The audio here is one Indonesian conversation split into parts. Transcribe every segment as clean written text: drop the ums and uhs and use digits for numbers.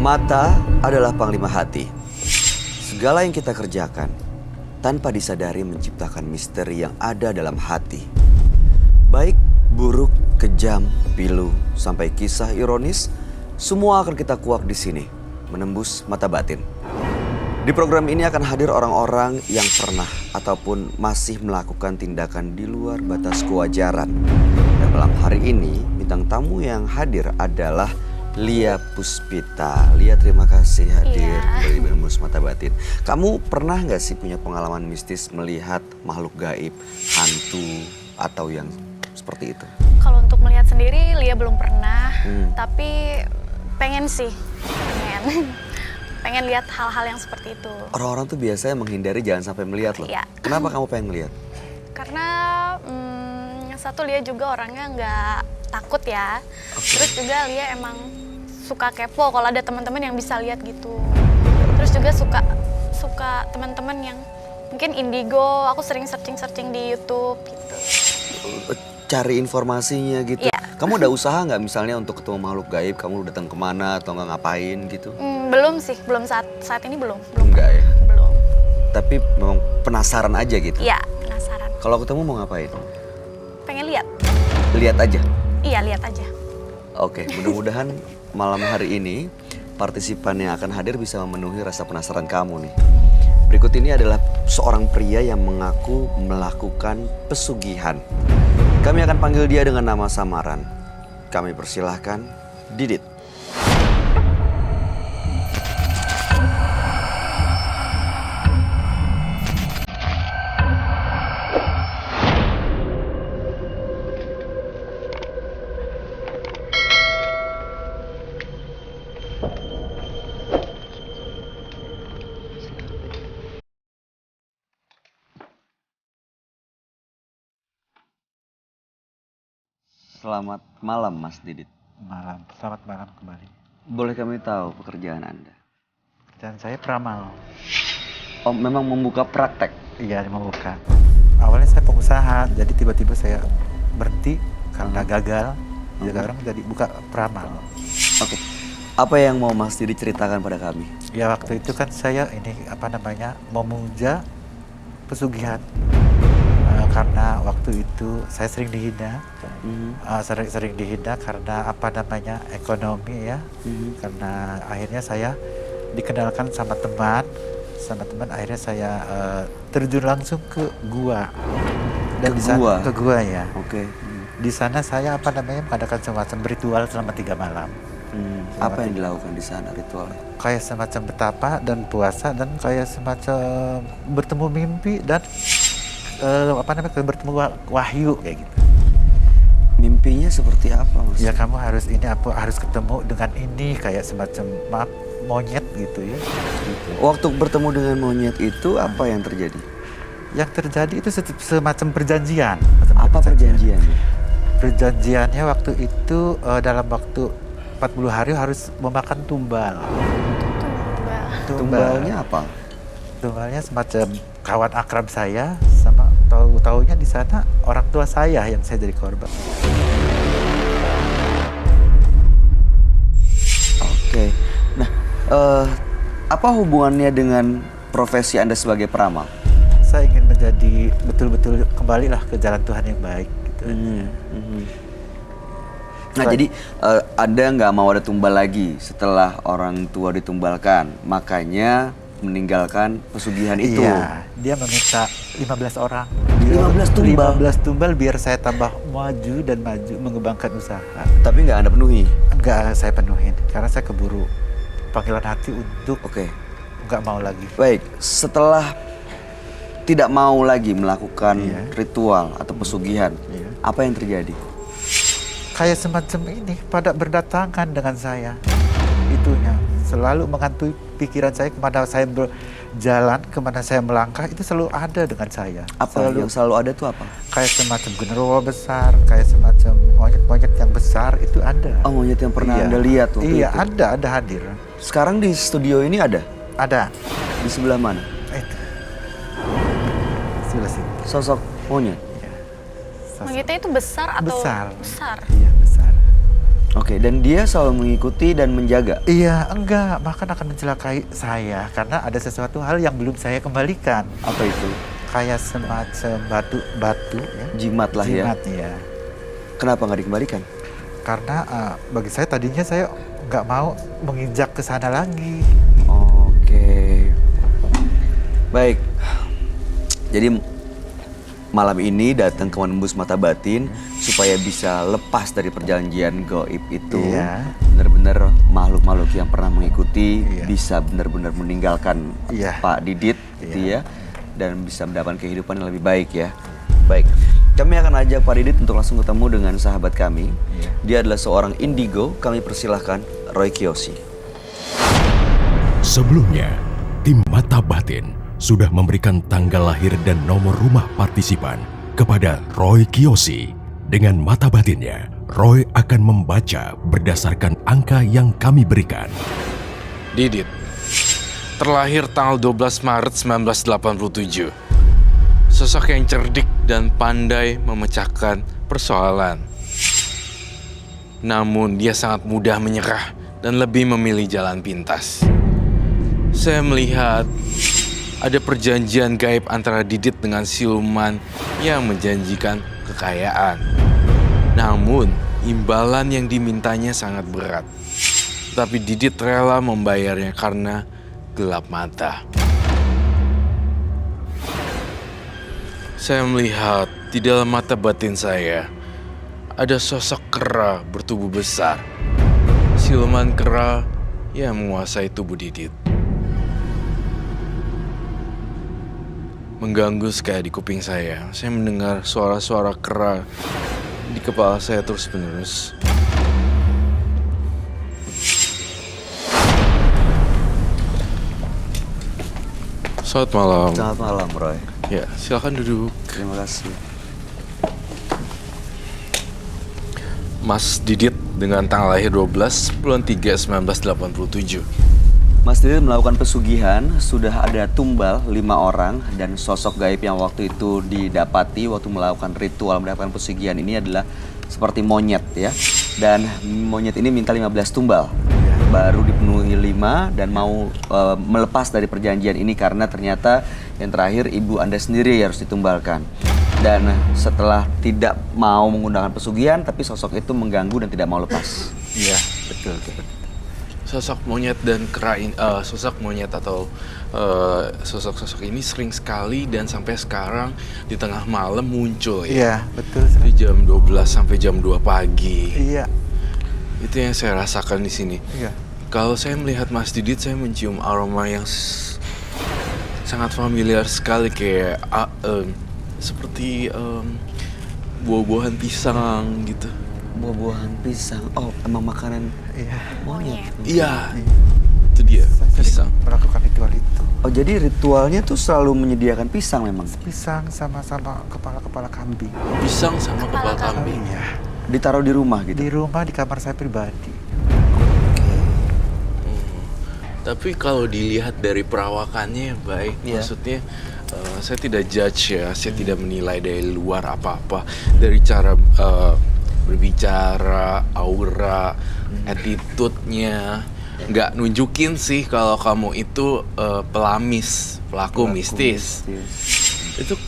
Mata adalah panglima hati. Segala yang kita kerjakan tanpa disadari menciptakan misteri yang ada dalam hati. Baik, buruk, kejam, pilu, sampai kisah ironis, semua akan kita kuak di sini, menembus mata batin. Di program ini akan hadir orang-orang yang pernah ataupun masih melakukan tindakan di luar batas kewajaran. Dan malam hari ini, bintang tamu yang hadir adalah Lia Puspita. Lia, terima kasih hadir dari Menembus Mata Batin. Kamu pernah nggak sih punya pengalaman mistis melihat makhluk gaib, hantu, atau yang seperti itu? Kalau untuk melihat sendiri, Lia belum pernah. Tapi pengen sih, pengen lihat hal-hal yang seperti itu. Orang-orang tuh biasanya menghindari jangan sampai melihat loh. Iya. Kenapa kamu pengen melihat? Karena satu, Lia juga orangnya nggak takut ya. Terus juga Lia emang suka kepo kalau ada teman-teman yang bisa lihat gitu. Terus juga suka teman-teman yang mungkin indigo. Aku sering searching di YouTube gitu. Cari informasinya gitu. Iya. Kamu udah usaha nggak misalnya untuk ketemu makhluk gaib? Kamu datang kemana atau nggak ngapain gitu? Belum sih, belum saat ini belum. Enggak ya? Belum. Tapi memang penasaran aja gitu? Iya, penasaran. Kalau ketemu mau ngapain? Pengen lihat. Lihat aja? Iya, lihat aja. Oke, mudah-mudahan malam hari ini partisipan yang akan hadir bisa memenuhi rasa penasaran kamu nih. Berikut ini adalah seorang pria yang mengaku melakukan pesugihan. Kami akan panggil dia dengan nama samaran. Kami persilahkan Didit. Selamat malam Mas Didit. Malam, selamat malam kembali. Boleh kami tahu pekerjaan Anda? Pekerjaan saya peramal. Oh, memang membuka praktek? Iya, membuka. Awalnya saya pengusaha, jadi tiba-tiba saya berhenti karena gagal. Sekarang jadi buka peramal. Oke. Apa yang mau Mas Didit ceritakan pada kami? Ya waktu itu kan saya memuja pesugihan. Karena waktu itu saya sering dihina, sering dihina karena ekonomi ya. Karena akhirnya saya dikenalkan sama teman akhirnya saya terjun langsung ke gua. Dan ke gua ya. Oke. Di sana saya mengadakan semacam ritual selama 3 malam. Apa yang dilakukan di sana ritualnya? Kayak semacam betapa dan puasa dan kayak semacam bertemu mimpi dan bertemu wahyu kayak gitu. Mimpinya seperti apa Mas? Ya kamu harus ketemu dengan ini kayak semacam monyet gitu ya. Gitu. Waktu bertemu dengan monyet itu apa yang terjadi? Yang terjadi itu semacam perjanjian. Apa perjanjiannya? Perjanjiannya waktu itu dalam waktu 40 hari harus memakan tumbal. Tumbalnya apa? Tumbalnya semacam kawan akrab saya sama tahu-taunya di sana orang tua saya yang saya jadi korban. Oke. Nah, apa hubungannya dengan profesi Anda sebagai peramal? Saya ingin menjadi betul-betul kembalilah ke jalan Tuhan yang baik gitu. Nah, jadi Anda nggak mau ada tumbal lagi setelah orang tua ditumbalkan, makanya meninggalkan pesugihan itu. Iya, dia meminta 15 orang. 15 tumbal? 15 tumbal biar saya tambah maju mengembangkan usaha. Tapi nggak Anda penuhi? Nggak saya penuhin, karena saya keburu panggilan hati untuk nggak mau lagi. Baik, setelah tidak mau lagi melakukan ritual atau pesugihan, apa yang terjadi? Kayak semacam ini, pada berdatangan dengan saya. Itunya, selalu menghantui pikiran saya kemana saya berjalan, kemana saya melangkah, itu selalu ada dengan saya. Apa yang selalu ada tuh apa? Kayak semacam genderuwo besar, kayak semacam monyet-monyet yang besar, itu ada. Oh, monyet yang pernah Anda lihat waktu itu? Iya, ada hadir. Sekarang di studio ini ada? Ada. Di sebelah mana? Itu. Sebelah sini. Sosok monyet? Iya. Monyetnya itu besar atau? Besar. Besar. Iya, besar. Oke, dan dia selalu mengikuti dan menjaga. Iya, enggak, bahkan akan mencelakai saya karena ada sesuatu hal yang belum saya kembalikan. Apa itu? Kayak semacam batu ya. Jimat lah ya. Jimat ya. Kenapa nggak dikembalikan? Karena bagi saya tadinya saya nggak mau menginjak ke sana lagi. Oke. Baik. Jadi malam ini datang ke menembus mata batin supaya bisa lepas dari perjanjian gaib itu. Iya. Benar-benar makhluk-makhluk yang pernah mengikuti Iya. bisa benar-benar meninggalkan Iya. Pak Didit gitu Iya. ya, dan bisa mendapatkan kehidupan yang lebih baik ya. Baik. Kami akan ajak Pak Didit untuk langsung ketemu dengan sahabat kami. Iya. Dia adalah seorang indigo. Kami persilahkan Roy Kiyoshi. Sebelumnya, tim Mata Batin sudah memberikan tanggal lahir dan nomor rumah partisipan kepada Roy Kiyoshi. Dengan mata batinnya, Roy akan membaca berdasarkan angka yang kami berikan. Didit, terlahir tanggal 12 Maret 1987. Sosok yang cerdik dan pandai memecahkan persoalan. Namun dia sangat mudah menyerah dan lebih memilih jalan pintas. Saya melihat ada perjanjian gaib antara Didit dengan siluman yang menjanjikan kekayaan. Namun, imbalan yang dimintanya sangat berat. Tapi Didit rela membayarnya karena gelap mata. Saya melihat di dalam mata batin saya ada sosok kera bertubuh besar. Siluman kera yang menguasai tubuh Didit. Mengganggu sekali di kuping saya. Saya mendengar suara-suara kera di kepala saya terus-menerus. Selamat malam. Selamat malam, Roy. Ya, silakan duduk. Terima kasih. Mas Didit dengan tanggal lahir 12 bulan 3 1987. Mas Didit melakukan pesugihan, sudah ada tumbal 5 orang, dan sosok gaib yang waktu itu didapati waktu melakukan ritual mendapatkan pesugihan ini adalah seperti monyet ya. Dan monyet ini minta 15 tumbal. Baru dipenuhi 5 dan mau melepas dari perjanjian ini karena ternyata yang terakhir ibu Anda sendiri harus ditumbalkan. Dan setelah tidak mau menggunakan pesugihan, tapi sosok itu mengganggu dan tidak mau lepas. Iya, betul. Sosok monyet dan kera ini, sosok monyet atau sosok-sosok ini sering sekali dan sampai sekarang di tengah malam muncul ya. Iya, betul. Di jam 12 sampai jam 2 pagi. Iya. Itu yang saya rasakan di sini. Iya. Kalau saya melihat Mas Didit, saya mencium aroma yang sangat familiar sekali, kayak seperti buah-buahan pisang gitu. Buah-buahan pisang. Oh, emang makanan Iya. monyet. Iya, itu dia, Saya sering pisang. melakukan ritual itu. Oh, jadi ritualnya tuh selalu menyediakan pisang memang. Pisang sama-sama kepala kambing. Pisang sama kepala kambing. Iya. Ditaruh di rumah gitu. Di rumah, di kamar saya pribadi. Tapi kalau dilihat dari perawakannya baik, Iya. maksudnya saya tidak judge ya, saya tidak menilai dari luar apa-apa. Dari cara berbicara, aura, attitude-nya, nggak nunjukin sih kalau kamu itu pelaku mistis. Itu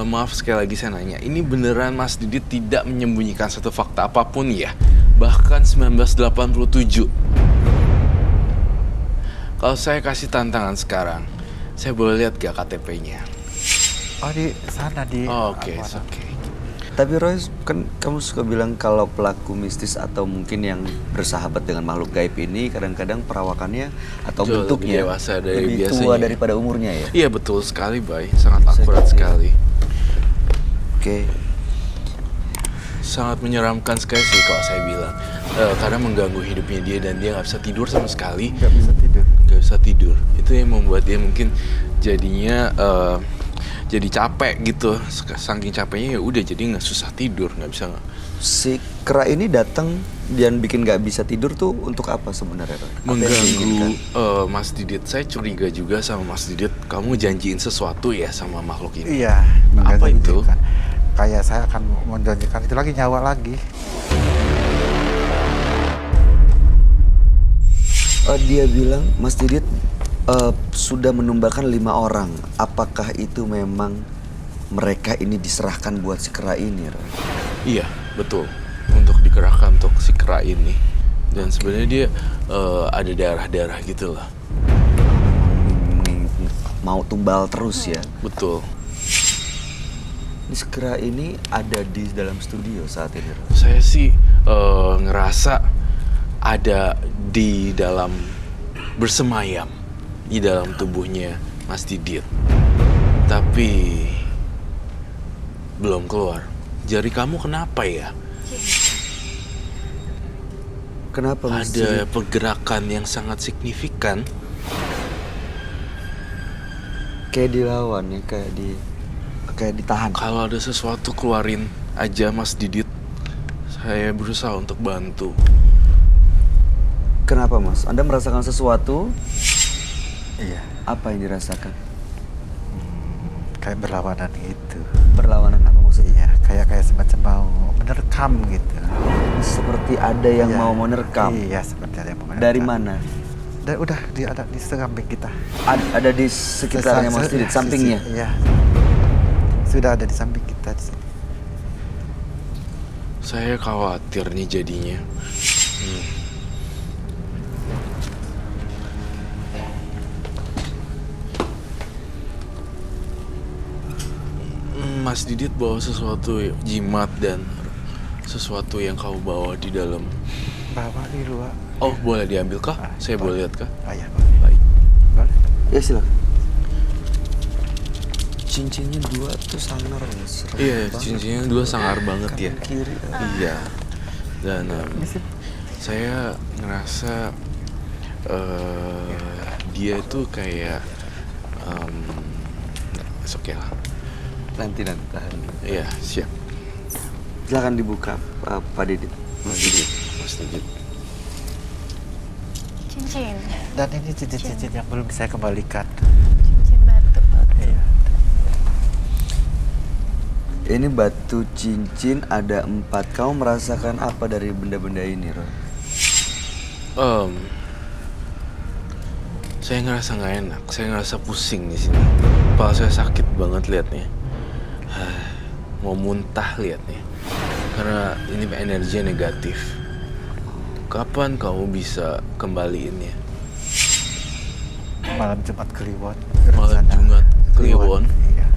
maaf sekali lagi saya nanya, ini beneran Mas Didit tidak menyembunyikan satu fakta apapun ya? Bahkan 1987. Kalau saya kasih tantangan sekarang, saya boleh lihat gak KTP-nya? Oh, di sana di. Oke, apa- oke. Tapi Roy, kan kamu suka bilang kalau pelaku mistis atau mungkin yang bersahabat dengan makhluk gaib ini kadang-kadang perawakannya atau Jauh lebih bentuknya dewasa dari lebih tua biasanya. daripada umurnya ya. Iya betul sekali, Bay. Sangat akurat gitu ya. sekali. Oke. Sangat menyeramkan sekali sih kalau saya bilang. Karena mengganggu hidupnya dia dan dia nggak bisa tidur sama sekali. Nggak bisa tidur. Nggak bisa tidur. Itu yang membuat dia mungkin jadinya jadi capek gitu. Saking capeknya ya udah jadi nggak susah tidur, nggak bisa. Si kera ini datang dan bikin nggak bisa tidur tuh untuk apa sebenarnya, Roy? Apa yang Mengganggu diinginkan? Mas Didit. Saya curiga juga sama Mas Didit. Kamu janjiin sesuatu ya sama makhluk ini? Iya. Apa itu? menjanjikan. Kayak saya akan menjanjikan itu lagi, nyawa lagi. Dia bilang Mas Didit sudah menumbalkan 5 orang. Apakah itu memang mereka ini diserahkan buat si kera ini, Roy? Iya, betul. Untuk dikerahkan untuk si kera ini. Dan sebenarnya dia ada darah-darah gitu lah. Mau tumbal terus ya? Betul. Ini si kera ini ada di dalam studio saat ini, Roy. Saya sih ngerasa ada di dalam bersemayam di dalam tubuhnya Mas Didit. Tapi belum keluar. Jari kamu kenapa ya? Kenapa Mas Ada Didit? pergerakan yang sangat signifikan. Kayak dilawan ya, kayak ditahan. Kalau ada sesuatu keluarin aja Mas Didit. Saya berusaha untuk bantu. Kenapa Mas? Anda merasakan sesuatu? Iya, Apa yang dirasakan? kayak berlawanan gitu. Berlawanan apa maksudnya? Iya, kayak semacam mau menerkam gitu. Seperti ada yang Iya. mau menerkam. Iya, seperti ada yang mau menerkam. Dari mana? Dan udah ada di samping kita. Ada di sekitarnya Mas Didit, sampingnya. Iya. Sudah ada di samping kita di sini. Saya khawatir nih jadinya. Mas Didit bawa sesuatu jimat dan sesuatu yang kau bawa di dalam. Bawa di luar. Oh, boleh diambil kah? Saya boleh lihat kah? Ah, ya, boleh. Baik. Boleh. Ya silakan. Cincinnya 2 tuh sangar loh, serem Iya, banget. cincinnya 2 sangar banget ya. Kanan kiri. Iya. Dan Misi. saya ngerasa dia itu kayak oke lah. Nanti tahan. Iya, siap. Silakan dibuka Pak Didit. Mas Didit. Mas Didit. Cincin. Dan ini cincin-cincin yang belum saya kembalikan. Cincin batu. Iya. Ini batu cincin ada 4. Kamu merasakan apa dari benda-benda ini, Roy? Saya ngerasa nggak enak. Saya ngerasa pusing di sini. Kepala saya sakit banget liatnya. Mau muntah liatnya. Karena ini energinya negatif. Kapan kamu bisa kembaliinnya? Malam Jumat Kliwon. Malam rencana Jumat Kliwon. Iya.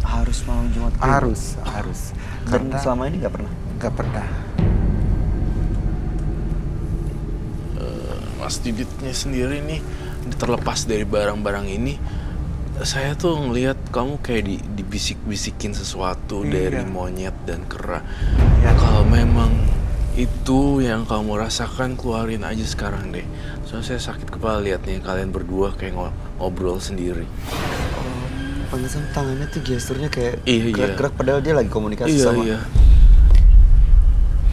Harus malam Jumat Kliwon? Harus. Dan Karena selama ini nggak pernah? nggak pernah. Mas Diditnya sendiri nih, terlepas dari barang-barang ini, saya tuh ngelihat kamu kayak dibisik-bisikin sesuatu dari Iya. monyet dan kera. Iya. Kalau memang itu yang kamu rasakan, keluarin aja sekarang deh. Soalnya saya sakit kepala liatnya kalian berdua kayak ngobrol sendiri. Pantesan tangannya tuh gesturnya kayak Iya, iya. gerak-gerak padahal dia lagi komunikasi Iya, sama. iya.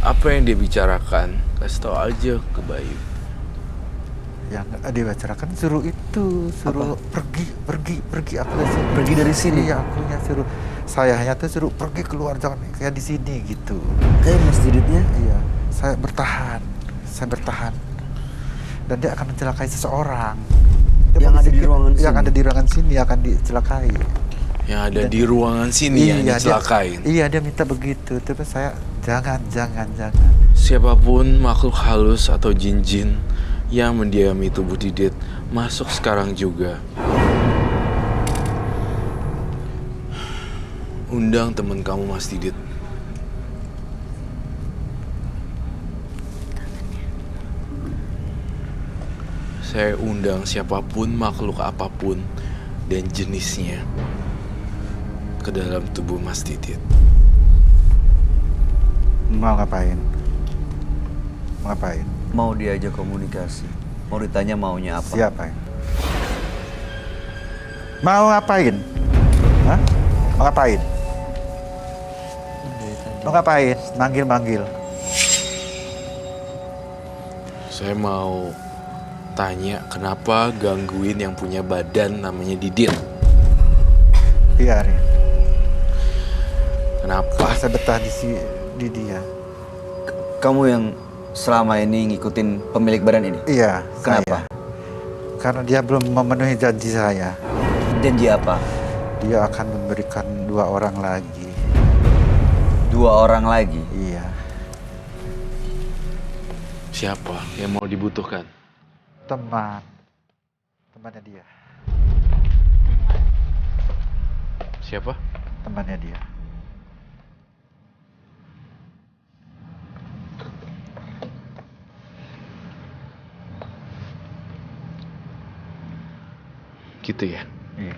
Apa yang dia bicarakan? Kasih tau aja ke Bayu. Yang dibicarakan suruh pergi aku dari sini. Pergi dari sini? Iya, akunya suruh. Saya hanya tuh suruh pergi keluar, jangan kayak di sini gitu. Kayak Mas Diditnya? Iya, saya bertahan. Dan dia akan mencelakai seseorang. Dia Yang ada di membisikin- ruangan Yang sini? ada di ruangan sini akan dicelakai. Yang ada di ruangan sini yang dicelakain. Iya, dia minta begitu. Tapi saya jangan. Siapapun makhluk halus atau jin-jin yang mendiami tubuh Didit, masuk sekarang juga. Undang teman kamu Mas Didit. Saya undang siapapun, makhluk apapun, dan jenisnya ke dalam tubuh Mas Didit. Mau ngapain? Mau diajak komunikasi. Mau ditanya maunya apa? Siapa ya? Mau ngapain? Hah? Mau ngapain? Mau ngapain? Manggil. Saya mau tanya kenapa gangguin yang punya badan namanya Didit? Biarin. Kenapa? Saya betah di dia. Kamu yang selama ini ngikutin pemilik badan ini? Iya. Kenapa? Saya. Karena dia belum memenuhi janji saya. Janji apa? Dia akan memberikan 2 orang lagi. 2 orang lagi? Iya. Siapa yang mau dibutuhkan? Temannya dia. Siapa? Temannya dia. Gitu ya? Iya.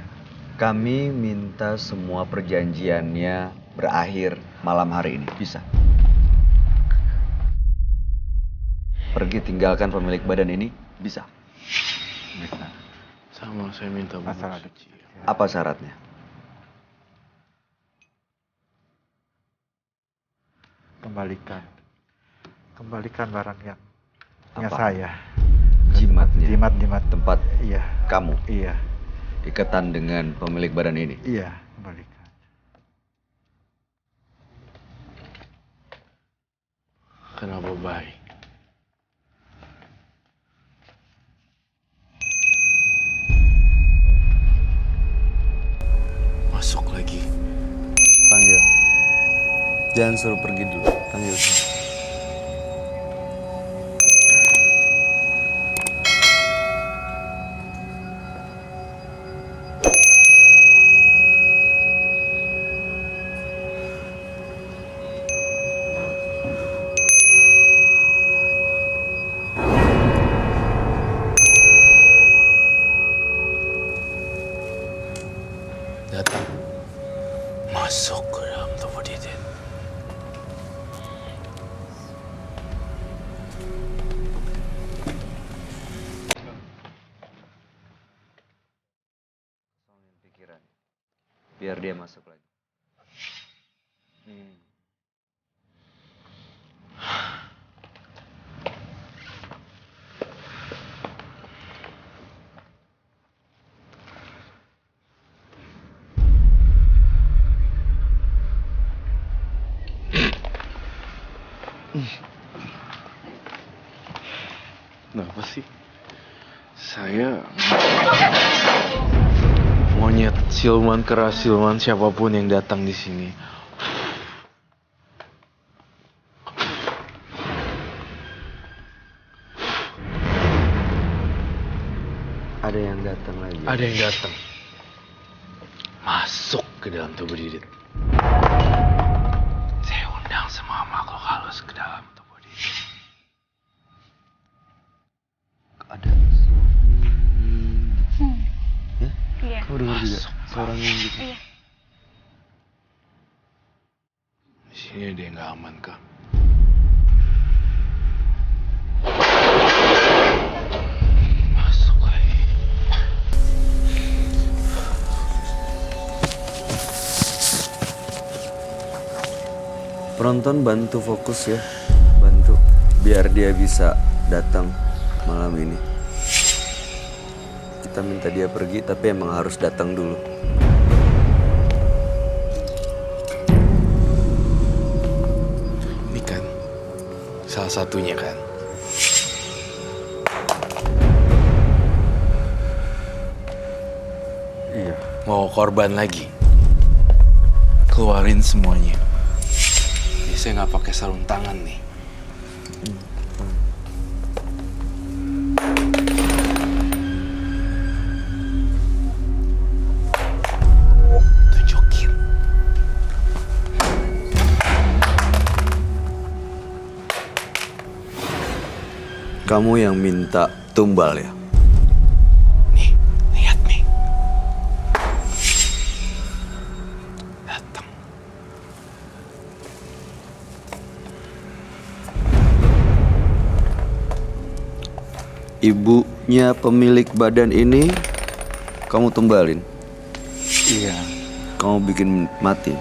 Kami minta semua perjanjiannya berakhir malam hari ini. Bisa? Pergi tinggalkan pemilik badan ini? Bisa? Bisa. Sama, saya minta bungkus Masalah suci. Apa syaratnya? Kembalikan barang yang Apa? saya. Jimatnya? Jimat. Tempat Iya. kamu? Iya. Ikatan dengan pemilik badan ini? Iya, kembalikan. Kenapa baik? Masuk lagi. Panggil. Jangan suruh pergi dulu. Panggil. Datang. Masuk ke dalam tubuh Didit. Pikiran. Biar dia masuk lagi. Kenapa sih? Saya monyet siluman keras, siluman siapapun yang datang di sini. Ada yang datang lagi. Ada yang datang. Masuk ke dalam tubuh Didit. Saya undang semua makhluk halus ke dalam tubuh Didit. Ada suami. Ya? Iya. Kamu dengar juga? Masuk. Suara gitu. Iya. Di sini ada yang gak aman kah? Masuk lagi. Penonton bantu fokus ya. Bantu. Biar dia bisa datang malam ini. Kita minta dia pergi tapi emang harus datang dulu. Ini kan salah satunya kan. Iya. Mau korban lagi. Keluarin semuanya. Ini saya nggak pakai sarung tangan nih. Tunjukin. Kamu yang minta tumbal ya? Nih, lihat nih. Datang. Ibunya pemilik badan ini kamu tumbalin? Iya. Kamu bikin mati?